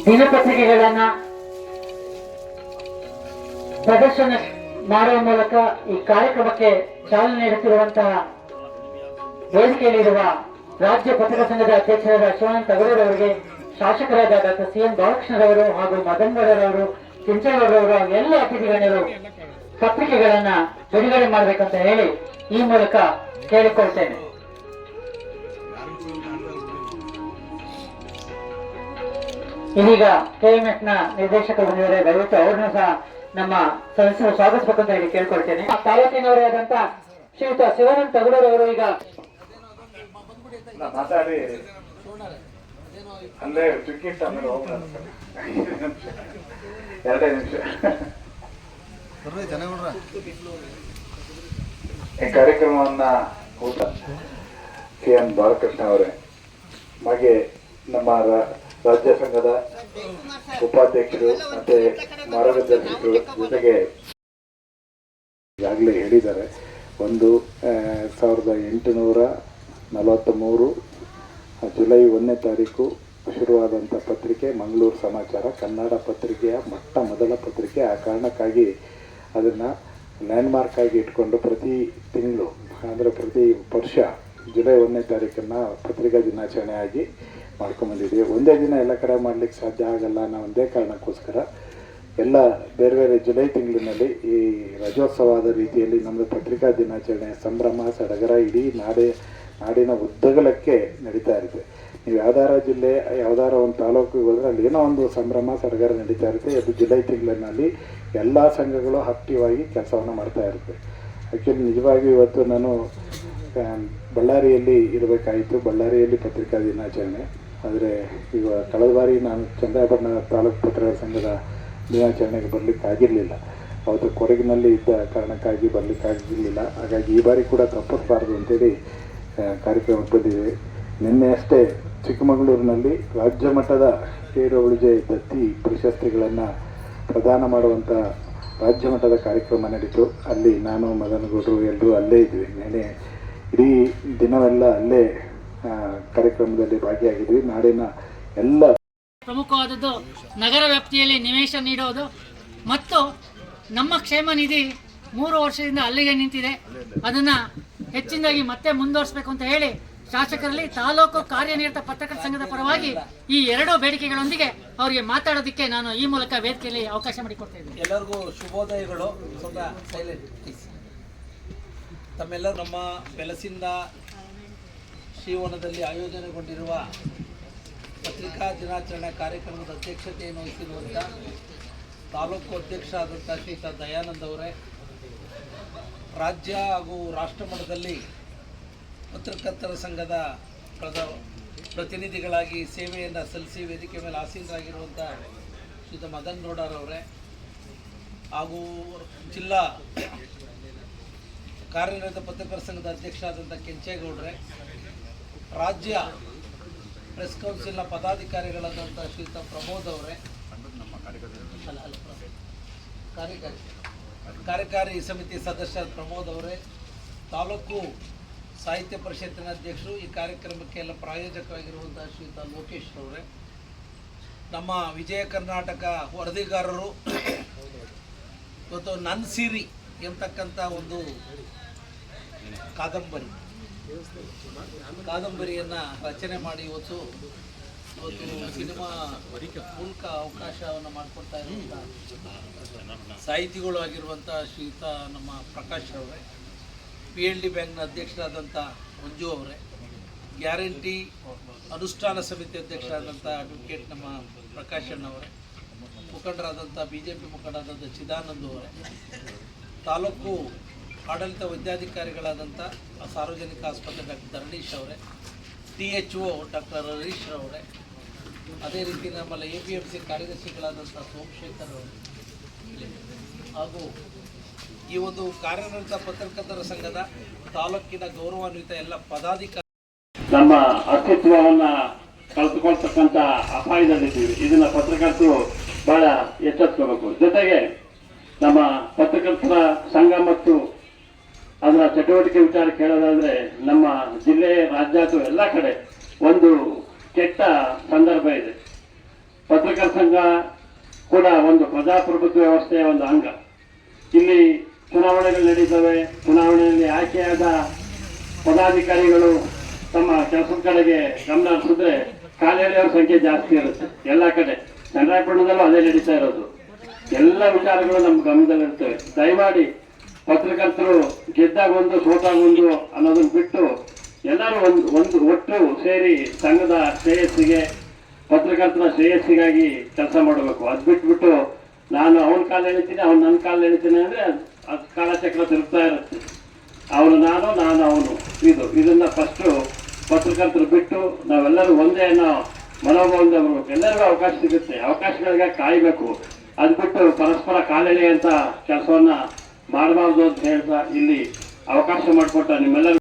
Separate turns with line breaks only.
ದಿನಪತ್ರಿಕೆಗಳನ್ನ ಪ್ರದರ್ಶನ ಮಾಡುವ ಮೂಲಕ ಈ ಕಾರ್ಯಕ್ರಮಕ್ಕೆ ಚಾಲನೆ ನೀಡುತ್ತಿರುವಂತಹ ವೇದಿಕೆಯಲ್ಲಿರುವ ರಾಜ್ಯ ಪತ್ರಿಕಾ ಸಂಘದ ಅಧ್ಯಕ್ಷರಾದ ಶಿವಾನಂದ ತಗಡೂರ್ ಅವರಿಗೆ, ಶಾಸಕರಾದ ಡಾಕ್ಟರ್ CN ಬಾಲಕೃಷ್ಣರವರು ಹಾಗೂ ಮದನ್ಗೌಡರವರು, ಚಿಂಚೇಗೌಡರವರು ಎಲ್ಲ ಅತಿಥಿ ಗಣ್ಯರು ಪತ್ರಿಕೆಗಳನ್ನ ಬಿಡುಗಡೆ ಮಾಡಬೇಕಂತ ಹೇಳಿ ಈ ಮೂಲಕ ಕೇಳಿಕೊಳ್ತೇನೆ. ಇದೀಗ KMS ನ ನಿರ್ದೇಶಕರು ಬಂದಿದ್ದಾರೆ, ದಯವಿಟ್ಟು ಅವ್ರನ್ನೂ ಸಹ ನಮ್ಮ ಸದಸ್ಯರು ಸ್ವಾಗತಿಸಬೇಕಂತ ಹೇಳಿ ಕೇಳ್ಕೊಳ್ತೇನೆ. ತಾಲೂಕಿನವರೇ ಆದಂತ ಶ್ರೀಯುತ ಶಿವಾನಂದ ತಗಡೂರ್ ಅವರು ಈಗ
ಮಾತಾಡಿ ಅಲ್ಲೇ ಟಿಕೆಟ್ ಆಮೇಲೆ ಎರಡೇ ನಿಮಿಷ ಈ ಕಾರ್ಯಕ್ರಮವನ್ನ ಊಟ CN ಬಾಲಕೃಷ್ಣ ಅವರೇ, ಹಾಗೆ ನಮ್ಮ ರಾಜ್ಯ ಸಂಘದ ಉಪಾಧ್ಯಕ್ಷರು ಮತ್ತೆ ಮಾರ್ಗದರ್ಶಕರು ಜೊತೆಗೆ ಈಗಾಗಲೇ ಹೇಳಿದ್ದಾರೆ. 1843 ಜುಲೈ 1ನೇ ತಾರೀಕು ಶುರುವಾದಂಥ ಪತ್ರಿಕೆ ಮಂಗಳೂರು ಸಮಾಚಾರ, ಕನ್ನಡ ಪತ್ರಿಕೆಯ ಮೊದಲ ಪತ್ರಿಕೆ. ಆ ಕಾರಣಕ್ಕಾಗಿ ಅದನ್ನು ಲ್ಯಾಂಡ್ಮಾರ್ಕ್ ಆಗಿ ಇಟ್ಕೊಂಡು ಪ್ರತಿ ತಿಂಗಳು ಅಂದರೆ ಪ್ರತಿ ವರ್ಷ ಜುಲೈ 1ನೇ ತಾರೀಕನ್ನು ಪತ್ರಿಕಾ ದಿನಾಚರಣೆ ಆಗಿ ಮಾಡ್ಕೊಂಬಂದಿದ್ದೀವಿ. ಒಂದೇ ದಿನ ಎಲ್ಲ ಕಡೆ ಮಾಡಲಿಕ್ಕೆ ಸಾಧ್ಯ ಆಗಲ್ಲ ಅನ್ನೋ ಒಂದೇ ಕಾರಣಕ್ಕೋಸ್ಕರ ಎಲ್ಲ ಬೇರೆ ಬೇರೆ ಜುಲೈ ತಿಂಗಳಿನಲ್ಲಿ ಈ ರಜೋತ್ಸವದ ರೀತಿಯಲ್ಲಿ ನಮ್ಮದು ಪತ್ರಿಕಾ ದಿನಾಚರಣೆ ಸಂಭ್ರಮ ಸಡಗರ ಇಡೀ ನಾಡಿನ ಉದ್ದಗಲಕ್ಕೆ ನಡೀತಾ ಇರುತ್ತೆ. ನೀವು ಯಾವ್ದಾರ ಜಿಲ್ಲೆ ಯಾವ್ದಾರ ಒಂದು ತಾಲೂಕಿಗೆ ಹೋದರೆ ಅಲ್ಲಿ ಏನೋ ಒಂದು ಸಂಭ್ರಮ ಸಡಗರ ನಡೀತಾ ಇರುತ್ತೆ. ಅದು ಜುಲೈ ತಿಂಗಳಿನಲ್ಲಿ ಎಲ್ಲ ಸಂಘಗಳು ಆಕ್ಟಿವ್ ಆಗಿ ಕೆಲಸವನ್ನು ಮಾಡ್ತಾ ಇರುತ್ತೆ. ಆ್ಯಕ್ಚುಲಿ ನಿಜವಾಗಿ ಇವತ್ತು ನಾನು ಬಳ್ಳಾರಿಯಲ್ಲಿ ಇರಬೇಕಾಯಿತು, ಬಳ್ಳಾರಿಯಲ್ಲಿ ಪತ್ರಿಕಾ ದಿನಾಚರಣೆ. ಆದರೆ ಈಗ ಕಳೆದ ಬಾರಿ ನಾನು ಚಂದ್ರಾಪಟ್ಟಣ ತಾಲೂಕು ಪತ್ರಕರ್ತರ ಸಂಘದ ದಿನಾಚರಣೆಗೆ ಬರಲಿಕ್ಕೆ ಆಗಿರಲಿಲ್ಲ. ಅವತ್ತು ಕೊಡಗಿನಲ್ಲಿ ಇದ್ದ ಕಾರಣಕ್ಕಾಗಿ ಬರಲಿಕ್ಕಾಗಿರಲಿಲ್ಲ. ಹಾಗಾಗಿ ಈ ಬಾರಿ ಕೂಡ ತಪ್ಪಿಸಬಾರ್ದು ಅಂತೇಳಿ ಕಾರ್ಯಕ್ರಮಕ್ಕೆ ಬಂದಿದೆ. ನಿನ್ನೆ ಅಷ್ಟೇ ಚಿಕ್ಕಮಗಳೂರಿನಲ್ಲಿ ರಾಜ್ಯ ಮಟ್ಟದ KWJ ದತ್ತಿ ಪ್ರಶಸ್ತಿಗಳನ್ನು ಪ್ರದಾನ ಮಾಡುವಂಥ ರಾಜ್ಯ ಮಟ್ಟದ ಕಾರ್ಯಕ್ರಮ ನಡೀತು. ಅಲ್ಲಿ ನಾನು ಮದನಗೌಡರು ಎಲ್ಲರೂ ಅಲ್ಲೇ ಇದ್ವಿ. ನೆನೆ ಇಡೀ ದಿನವೆಲ್ಲ ಅಲ್ಲೇ ಕಾರ್ಯಕ್ರಮದಲ್ಲಿ ಭಾಗಿಯಾಗಿದ್ವಿ. ನಾಡಿನ ಎಲ್ಲ
ಪ್ರಮುಖವಾದದ್ದು ನಗರ ವ್ಯಾಪ್ತಿಯಲ್ಲಿ ನಿವೇಶ ನೀಡೋದು ಮತ್ತು ನಮ್ಮ ಕ್ಷೇಮ ನಿಧಿ 3 ವರ್ಷದಿಂದ ಅಲ್ಲಿಗೆ ನಿಂತಿದೆ. ಅದನ್ನು ಹೆಚ್ಚಿನದಾಗಿ ಮತ್ತೆ ಮುಂದುವರಿಸಬೇಕು ಅಂತ ಹೇಳಿ ಶಾಸಕರಲ್ಲಿ ತಾಲೂಕು ಕಾರ್ಯನಿರತ ಪತ್ರಕರ್ತರ ಸಂಘದ ಪರವಾಗಿ ಈ 2 ಬೇಡಿಕೆಗಳೊಂದಿಗೆ ಅವರಿಗೆ ಮಾತಾಡೋದಕ್ಕೆ ನಾನು ಈ ಮೂಲಕ ವೇದಿಕೆಯಲ್ಲಿ ಅವಕಾಶ ಮಾಡಿಕೊಡ್ತಾ ಇದ್ದೀನಿ.
ಎಲ್ಲರಿಗೂ ಶುಭೋದಯಗಳು. ತಮ್ಮೆಲ್ಲರೂ ನಮ್ಮ ಬೆಲಸಿಂದ ಶ್ರೀವನದಲ್ಲಿ ಆಯೋಜನೆಗೊಂಡಿರುವ ಪತ್ರಿಕಾ ದಿನಾಚರಣೆ ಕಾರ್ಯಕ್ರಮದ ಅಧ್ಯಕ್ಷತೆಯನ್ನು ವಹಿಸಿರುವಂಥ ತಾಲೂಕು ಅಧ್ಯಕ್ಷರಾದಂಥ ಶ್ರೀಯುತ ದಯಾನಂದ್ ಅವರೇ, ರಾಜ್ಯ ಹಾಗೂ ರಾಷ್ಟ್ರ ಮಟ್ಟದಲ್ಲಿ ಪತ್ರಕರ್ತರ ಸಂಘದ ಪ್ರತಿನಿಧಿಗಳಾಗಿ ಸೇವೆಯನ್ನು ಸಲ್ಲಿಸಿ ವೇದಿಕೆ ಮೇಲೆ ಆಸೀನರಾಗಿರುವಂಥ ಶ್ರೀಯುತ ಮದನ್ ಗೌಡರವರೇ, ಹಾಗೂ ಜಿಲ್ಲಾ ಕಾರ್ಯನಿರತ ಪತ್ರಕರ್ತರ ಸಂಘದ ಅಧ್ಯಕ್ಷರಾದಂಥ ಕೆಂಚೇಗೌಡರೇ, ರಾಜ್ಯ ಪ್ರೆಸ್ ಕೌನ್ಸಿಲ್ನ ಪದಾಧಿಕಾರಿಗಳಾದಂಥ ಶ್ರೀಯುತ ಪ್ರಮೋದ್ ಅವರೇ, ಕಾರ್ಯಕಾರಿ ಸಮಿತಿ ಸದಸ್ಯ ಪ್ರಮೋದ್ ಅವರೇ, ತಾಲೂಕು ಸಾಹಿತ್ಯ ಪರಿಷತ್ತಿನ ಅಧ್ಯಕ್ಷರು, ಈ ಕಾರ್ಯಕ್ರಮಕ್ಕೆಲ್ಲ ಪ್ರಾಯೋಜಕರಾಗಿರುವಂಥ ಶ್ರೀಯುತ ಲೋಕೇಶ್ ಅವರೇ, ನಮ್ಮ ವಿಜಯ ಕರ್ನಾಟಕ ವರದಿಗಾರರು ಇವತ್ತು ನನ್ನ ಸೀರಿ ಎಂಬತಕ್ಕಂಥ ಒಂದು ಕಾದಂಬರಿಯನ್ನು ರಚನೆ ಮಾಡಿ ಇವತ್ತು ಸಿನಿಮಾ ಮೂಲಕ ಅವಕಾಶವನ್ನು ಮಾಡಿಕೊಡ್ತಾ ಇರುವಂಥ ಸಾಹಿತಿಗಳು ಆಗಿರುವಂಥ ಶ್ರೀಯುತ ನಮ್ಮ ಪ್ರಕಾಶ್ ಅವರೇ, PLD ಬ್ಯಾಂಕ್ನ ಅಧ್ಯಕ್ಷರಾದಂಥ ಮಂಜು ಅವರೇ, ಗ್ಯಾರಂಟಿ ಅನುಷ್ಠಾನ ಸಮಿತಿ ಅಧ್ಯಕ್ಷರಾದಂಥ ಅಡ್ವೊಕೇಟ್ ನಮ್ಮ ಪ್ರಕಾಶಣ್ಣ ಅವರೇ, ಮುಖಂಡರಾದಂಥ BJP ಮುಖಂಡರಾದಂಥ ಚಿದಾನಂದ್ ಅವರೇ, ತಾಲೂಕು ಆಡಳಿತ ವೈದ್ಯಾಧಿಕಾರಿಗಳಾದಂಥ ಸಾರ್ವಜನಿಕ ಆಸ್ಪತ್ರೆ ಡಾಕ್ಟರ್ ಧರಣೀಶ್ ಅವರೇ, THO ಡಾಕ್ಟರ್ ಹರೀಶ್ ಅವರೇ, ಅದೇ ರೀತಿ ನಮ್ಮಲ್ಲಿ APMC ಕಾರ್ಯದರ್ಶಿಗಳಾದಂಥ ಸೋಮಶೇಖರ್ ಅವರು, ಹಾಗೂ ಈ ಒಂದು ಕಾರ್ಯನಿರತ ಪತ್ರಕರ್ತರ ಸಂಘದ ತಾಲೂಕಿನ ಗೌರವಾನ್ವಿತ ಎಲ್ಲ ಪದಾಧಿಕಾರಿ
ನಮ್ಮ ಅಸ್ತಿತ್ವವನ್ನು ಕಳೆದುಕೊಳ್ತಕ್ಕಂಥ ಅಪಾಯದಲ್ಲಿದ್ದೀವಿ. ಇದನ್ನ ಪತ್ರಕರ್ತರು ಬಹಳ ಎಚ್ಚೆತ್ಕೋಬೇಕು. ಜೊತೆಗೆ ನಮ್ಮ ಪತ್ರಕರ್ತರ ಸಂಘ ಮತ್ತು ಅದರ ಚಟುವಟಿಕೆ ವಿಚಾರ ಕೇಳೋದಾದ್ರೆ ನಮ್ಮ ಜಿಲ್ಲೆ ರಾಜ್ಯ ಅಥವಾ ಎಲ್ಲ ಕಡೆ ಒಂದು ಕೆಟ್ಟ ಸಂದರ್ಭ ಇದೆ. ಪತ್ರಕರ್ತರ ಸಂಘ ಕೂಡ ಒಂದು ಪ್ರಜಾಪ್ರಭುತ್ವ ವ್ಯವಸ್ಥೆಯ ಒಂದು ಅಂಗ. ಇಲ್ಲಿ ಚುನಾವಣೆಗಳು ನಡೀತವೆ. ಚುನಾವಣೆಯಲ್ಲಿ ಆಯ್ಕೆಯಾದ ಪದಾಧಿಕಾರಿಗಳು ತಮ್ಮ ಕೆಲಸದ ಕಡೆಗೆ ಗಮನ ಹರಿಸಿದ್ರೆ ಕಾಲೆಳೆಯವರ ಸಂಖ್ಯೆ ಜಾಸ್ತಿ ಇರುತ್ತೆ ಎಲ್ಲ ಕಡೆ. ಚನ್ನರಾಯಪಟ್ಟಣದಲ್ಲೂ ಅದೇ ನಡೀತಾ ಇರೋದು. ಎಲ್ಲ ವಿಚಾರಗಳು ನಮ್ಮ ಗಮನದಲ್ಲಿರ್ತವೆ. ದಯಮಾಡಿ ಪತ್ರಕರ್ತರು ಗೆದ್ದಾಗ ಒಂದು ಸೋತಾಗ ಒಂದು ಅನ್ನೋದನ್ನ ಬಿಟ್ಟು ಎಲ್ಲರೂ ಒಂದು ಒಟ್ಟು ಸೇರಿ ಸಂಘದ ಶ್ರೇಯಸ್ಸಿಗೆ, ಪತ್ರಕರ್ತರ ಶ್ರೇಯಸ್ಸಿಗಾಗಿ ಕೆಲಸ ಮಾಡಬೇಕು. ಅದು ಬಿಟ್ಬಿಟ್ಟು ನಾನು ಅವನ ಕಾಲು ಎಳಿತೀನಿ, ಅವ್ನು ನನ್ನ ಕಾಲು ಎಳಿತೀನಿ ಅಂದರೆ ಅದು ಕಾಲಚಕ್ರ ತಿರುಗ್ತಾ ಇರುತ್ತೆ. ಅವನು ನಾನು ಅವನು ಇದನ್ನ ಫಸ್ಟು ಪತ್ರಕರ್ತರು ಬಿಟ್ಟು ನಾವೆಲ್ಲರೂ ಒಂದೇ ಅನ್ನೋ ಮನೋಭಾವದಿಂದ ಬರಬೇಕು. ಎಲ್ಲರಿಗೂ ಅವಕಾಶ ಸಿಗುತ್ತೆ, ಅವಕಾಶಗಳಿಗೆ ಕಾಯಬೇಕು. ಅದು ಬಿಟ್ಟು ಪರಸ್ಪರ ಕಾಲೆಳೆಯುವಂಥ ಕೆಲಸವನ್ನ ಮಾಡಬಾರ್ದು ಅಂತ ಹೇಳ್ತಾ ಇಲ್ಲಿ ಅವಕಾಶ ಮಾಡಿಕೊಟ್ಟ ನಿಮ್ಮೆಲ್ಲರಿಗೂ